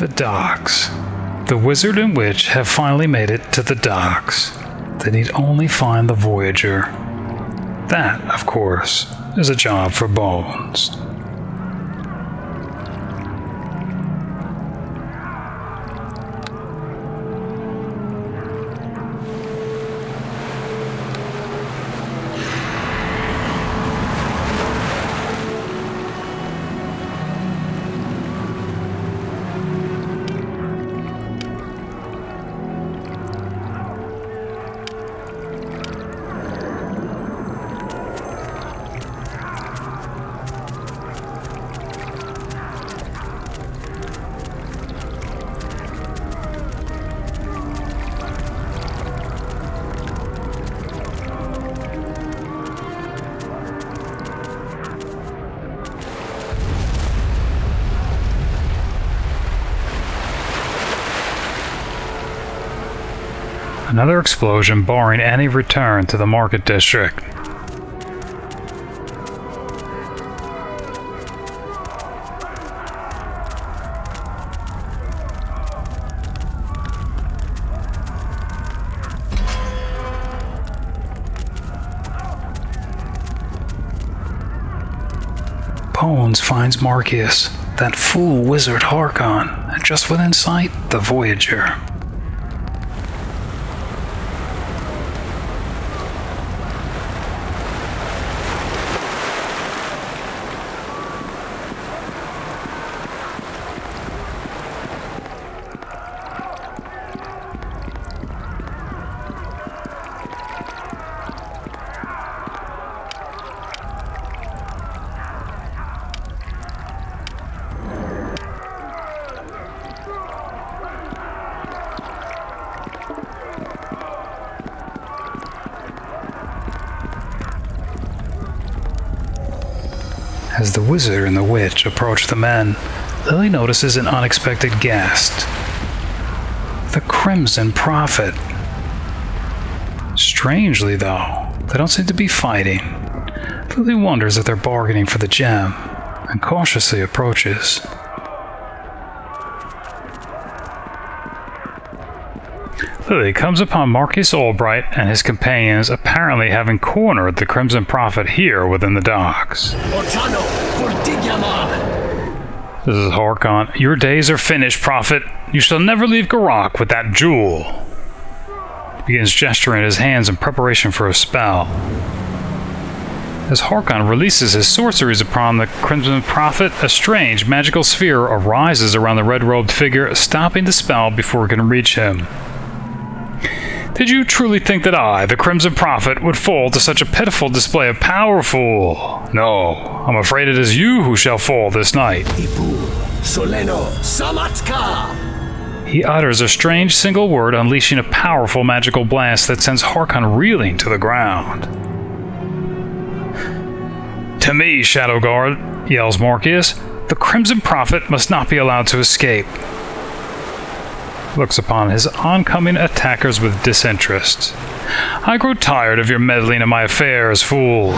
The docks. The wizard and witch have finally made it to the docks. They need only find the Voyager. That, of course, is a job for Bones. Another explosion barring any return to the market district. Bones finds Markius, that fool wizard Harkon, and just within sight, the Voyager. As the wizard and the witch approach the men, Lilly notices an unexpected guest. The Crimson Prophet. Strangely, though, they don't seem to be fighting. Lilly wonders if they're bargaining for the gem, and cautiously approaches. Lilly comes upon Markius Albright and his companions apparently having cornered the Crimson Prophet here within the docks. This is Harkon. Your days are finished, Prophet. You shall never leave Ghaarak with that jewel. He begins gesturing his hands in preparation for a spell. As Harkon releases his sorceries upon the Crimson Prophet, a strange magical sphere arises around the red-robed figure, stopping the spell before it can reach him. Did you truly think that I, the Crimson Prophet, would fall to such a pitiful display of power, fool? No, I'm afraid it is you who shall fall this night. He utters a strange single word, unleashing a powerful magical blast that sends Harkon reeling to the ground. To me, ShadowGuard, yells Markius, the Crimson Prophet must not be allowed to escape. Looks upon his oncoming attackers with disinterest. I grow tired of your meddling in my affairs, fools.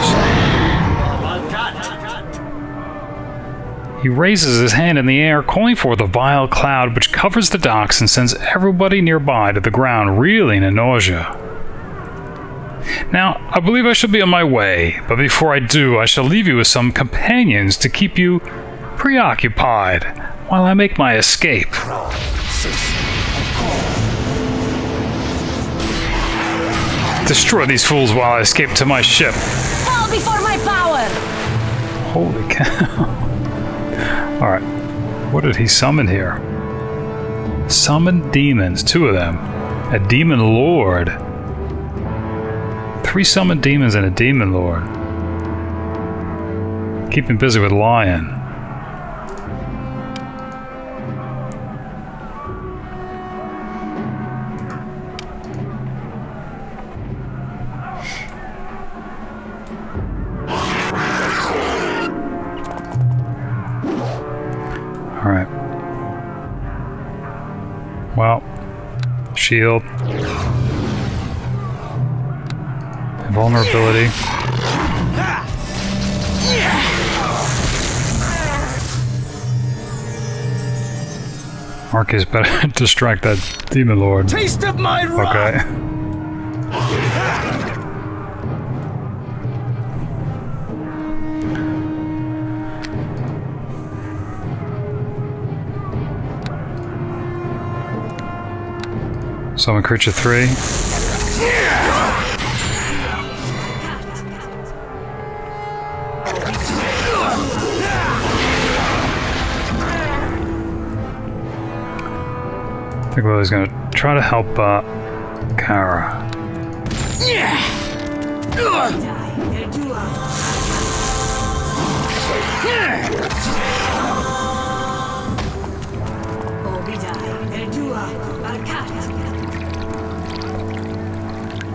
He raises his hand in the air, calling for the vile cloud which covers the docks and sends everybody nearby to the ground, reeling in nausea. Now, I believe I shall be on my way, but before I do, I shall leave you with some companions to keep you preoccupied while I make my escape. Destroy these fools while I escape to my ship. Fall before my power! Holy cow. Alright, what did he summon here? Summon demons, 2 of them. A demon lord. 3 summoned demons and a demon lord. Keep him busy with Lyen. Alright. Well, shield. Vulnerability. Markius better distract that demon lord. Taste of my wrath! Okay. Summon creature 3. I think Lily's gonna try to help Kara.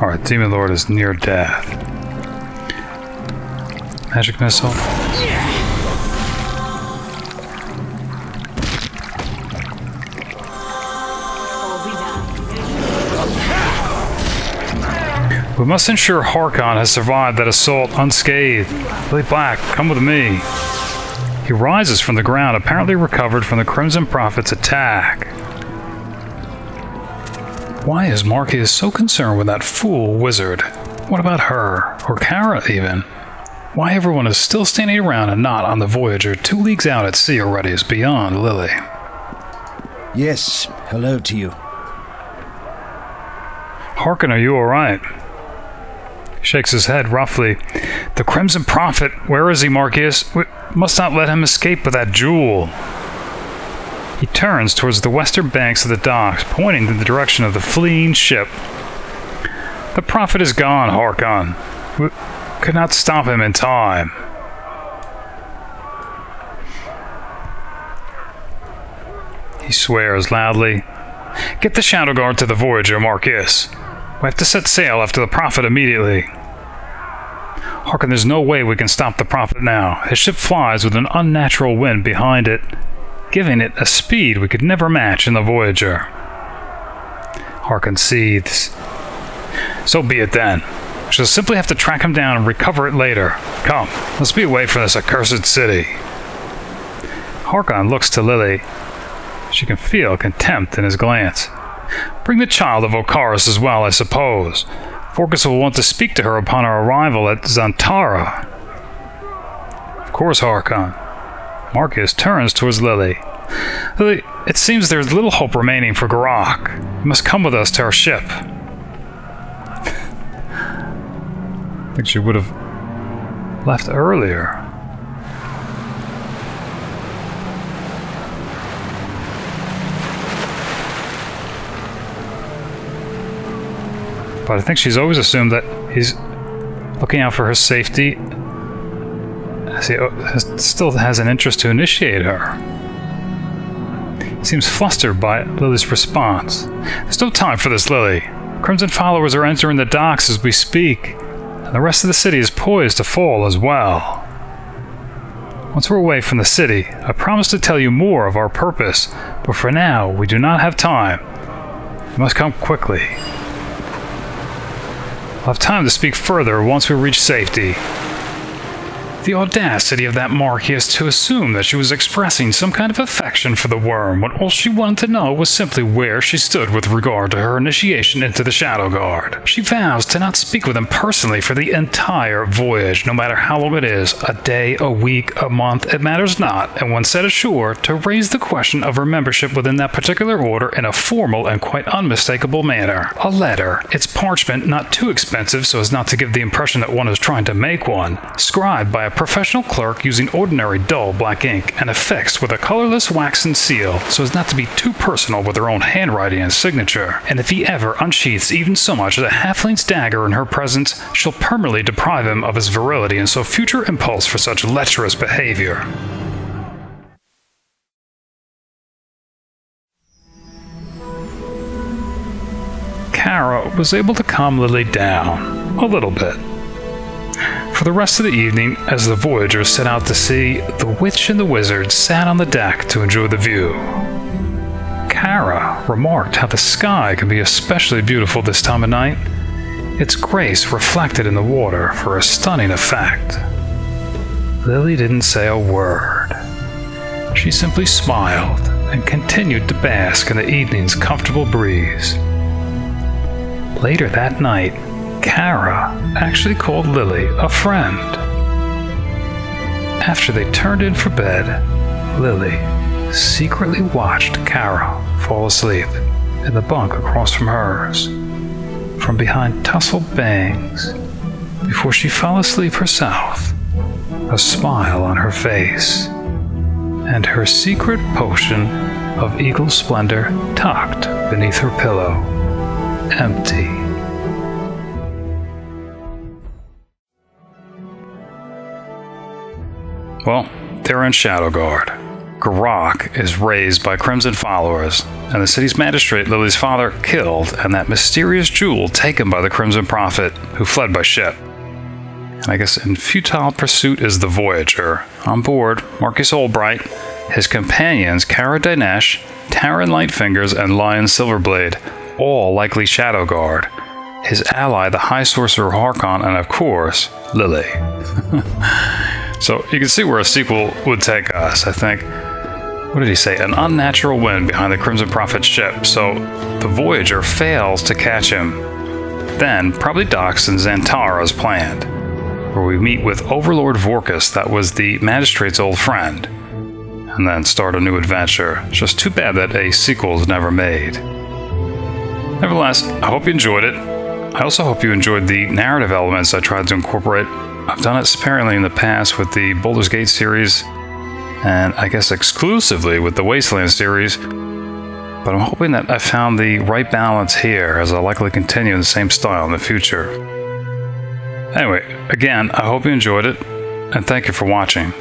Alright, Demon Lord is near death. Magic missile. We must ensure Harkon has survived that assault unscathed. Lilly Black, come with me. He rises from the ground, apparently recovered from the Crimson Prophet's attack. Why is Markius so concerned with that fool wizard? What about her? Or Kara, even? Why everyone is still standing around and not on the Voyager 2 leagues out at sea already is beyond Lilly. Yes, hello to you. Harkon, are you alright? Shakes his head roughly. The Crimson Prophet, where is he, Markius? We must not let him escape with that jewel. He turns towards the western banks of the docks, pointing in the direction of the fleeing ship. The Prophet is gone, Harkon. We could not stop him in time. He swears loudly. Get the ShadowGuard to the Voyager, Markius. We have to set sail after the Prophet immediately. Harkon, there's no way we can stop the Prophet now. His ship flies with an unnatural wind behind it, giving it a speed we could never match in the Voyager. Harkon seethes. So be it then. We shall simply have to track him down and recover it later. Come, let's be away from this accursed city. Harkon looks to Lilly. She can feel contempt in his glance. Bring the child of Okaris as well, I suppose. Forcas will want to speak to her upon our arrival at Zantara. Of course, Harkon. Markius turns towards Lilly. Lilly, it seems there's little hope remaining for Ghaarak. You must come with us to our ship. I think she would have left earlier. But I think she's always assumed that he's looking out for her safety, as he still has an interest to initiate her. He seems flustered by Lily's response. There's no time for this, Lilly. Crimson followers are entering the docks as we speak, and the rest of the city is poised to fall as well. Once we're away from the city, I promise to tell you more of our purpose, but for now, we do not have time. You must come quickly. We'll have time to speak further once we reach safety. The audacity of that Markius to assume that she was expressing some kind of affection for the worm when all she wanted to know was simply where she stood with regard to her initiation into the ShadowGuard. She vows to not speak with him personally for the entire voyage, no matter how long it is, a day, a week, a month, it matters not, and when set ashore, to raise the question of her membership within that particular order in a formal and quite unmistakable manner. A letter, its parchment not too expensive so as not to give the impression that one is trying to make one, scribed by a professional clerk using ordinary dull black ink and affixed with a colorless waxen seal so as not to be too personal with her own handwriting and signature. And if he ever unsheaths even so much as a halfling's dagger in her presence, she'll permanently deprive him of his virility and so future impulse for such lecherous behavior. Kara was able to calm Lilly down a little bit. For the rest of the evening, as the Voyager set out to sea, the witch and the wizard sat on the deck to enjoy the view. Kara remarked how the sky can be especially beautiful this time of night, its grace reflected in the water for a stunning effect. Lilly didn't say a word. She simply smiled and continued to bask in the evening's comfortable breeze. Later that night, Kara actually called Lilly a friend. After they turned in for bed, Lilly secretly watched Kara fall asleep in the bunk across from hers, from behind tousled bangs, before she fell asleep herself, a smile on her face, and her secret potion of eagle splendor tucked beneath her pillow, empty. Well, they're in ShadowGuard. Ghaarak is raised by Crimson followers, and the city's magistrate, Lilly's father, killed, and that mysterious jewel taken by the Crimson Prophet, who fled by ship. And I guess in futile pursuit is the Voyager. On board, Markius Albright, his companions Cara Dinesh, Tarin Lightfingers, and Lyen Silverblade, all likely ShadowGuard, his ally the High Sorcerer Harkon, and of course, Lilly. So you can see where a sequel would take us, I think. What did he say? An unnatural wind behind the Crimson Prophet's ship, so the Voyager fails to catch him. Then probably docks in Xantara as planned, where we meet with Overlord Vorkus, that was the magistrate's old friend, and then start a new adventure. It's just too bad that a sequel is never made. Nevertheless, I hope you enjoyed it. I also hope you enjoyed the narrative elements I tried to incorporate. I've done it sparingly in the past with the Baldur's Gate series, and I guess exclusively with the Wasteland series, but I'm hoping that I found the right balance here, as I'll likely continue in the same style in the future. Anyway, again, I hope you enjoyed it, and thank you for watching.